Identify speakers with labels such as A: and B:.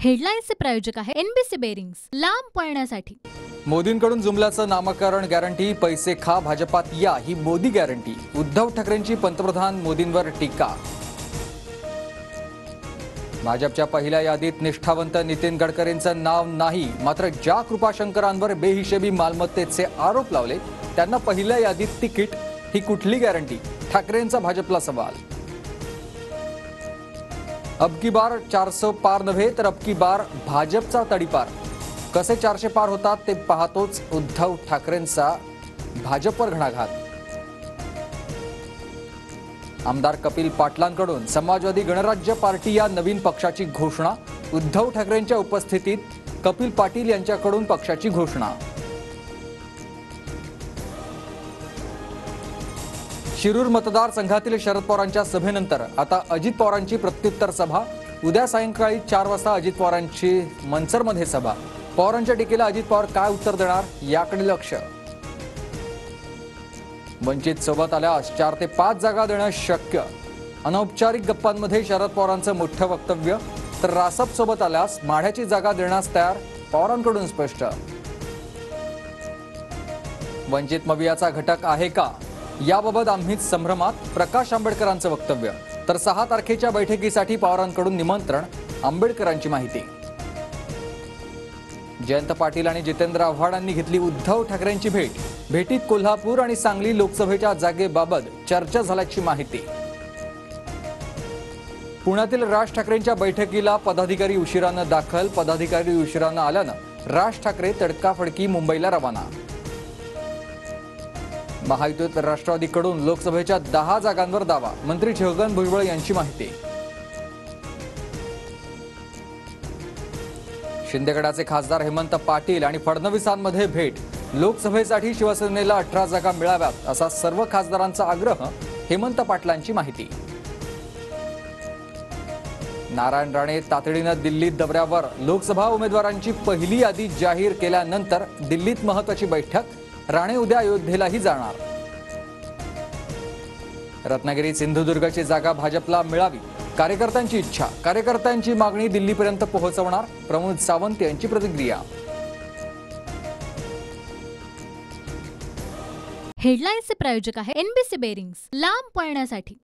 A: हेडलाईन्सचे प्रायोजक आहे NBC bearings, लांब पळण्यासाठी।
B: मोदींकडून जुमल्याचं नामकरण गॅरंटी, पैसे खा भाजपात या ही मोदी गॅरंटी। उद्धव ठाकरेंची पंतप्रधान मोदींवर टीका। भाजपच्या पहिल्या यादीत निष्ठावंत नितीन गडकरींचं नाव नाही, मात्र ज्या कृपाशंकरांवर बेहिशेबी मालमत्तेचे आरोप लावले त्यांना पहिल्या यादीत तिकीट, ही कुठली गॅरंटी? ठाकरेंचा भाजपला सवाल। अब की बार 400 पार नव्हे तर अब की बार भाजपचा तडीपार। कसे 400 पार होतात ते पाहतोच उद्धव ठाकरेंचा भाजपवर घणाघात। आमदार कपिल पाटलांकडून समाजवादी गणराज्य पार्टी या नवीन पक्षाची घोषणा। उद्धव ठाकरेंच्या उपस्थितीत कपिल पाटील यांच्याकडून पक्षाची घोषणा। शिरूर मतदारसंघातील शरद पवारांच्या सभेनंतर आता अजित पवारांची प्रत्युत्तर सभा। उद्या सायंकाळी 4 वाजता अजित पवारांची मनसरमध्ये सभा। पवारांच्या टीकेला अजित पवार काय उत्तर देणार याकडे लक्ष। वंचित सोबत आल्यास 4 ते 5 जागा देणं शक्य। अनौपचारिक गप्पांमध्ये शरद पवारांचं मोठं वक्तव्य। तर रासप सोबत आल्यास माढ्याची जागा देण्यास तयार, पवारांकडून स्पष्ट। वंचित मवियाचा घटक आहे का याबाबत आम्हीच संभ्रमात, प्रकाश आंबेडकरांचं वक्तव्य। तर 6 तारखेच्या बैठकीसाठी पवारांकडून निमंत्रण, आंबेडकरांची माहिती। जयंत पाटील आणि जितेंद्र आव्हाडांनी घेतली उद्धव ठाकरेंची भेट। भेटीत कोल्हापूर आणि सांगली लोकसभेच्या जागेबाबत चर्चा झाल्याची माहिती। पुण्यातील राज ठाकरेंच्या बैठकीला पदाधिकारी उशिरानं दाखल। पदाधिकारी उशिरानं आल्यानं राज ठाकरे तडकाफडकी मुंबईला रवाना। महायुतीत राष्ट्रवादीकडून लोकसभेच्या 10 जागांवर दावा। मंत्री छगन भुजबळ यांची माहिती। शिंदेगडाचे खासदार हेमंत पाटील आणि फडणवीसांमध्ये भेट। लोकसभेसाठी शिवसेनेला 18 जागा मिळाव्यात असा सर्व खासदारांचा आग्रह, हेमंत पाटलांची माहिती। नारायण राणे तातडीनं दिल्लीत दौऱ्यावर। लोकसभा उमेदवारांची पहिली यादी जाहीर केल्यानंतर दिल्लीत महत्त्वाची बैठक। राणे उद्या अयोध्येलाही जाणार। रत्नागिरी सिंधुदुर्गची जागा भाजपला मिळावी, कार्यकर्त्यांची इच्छा। कार्यकर्त्यांची मागणी दिल्लीपर्यंत पोहोचवणार, प्रमोद सावंत यांची प्रतिक्रिया।
A: हेडलाईन्सचे प्रायोजक आहे एनबीसी बेरिंग्स, लांब पळण्यासाठी।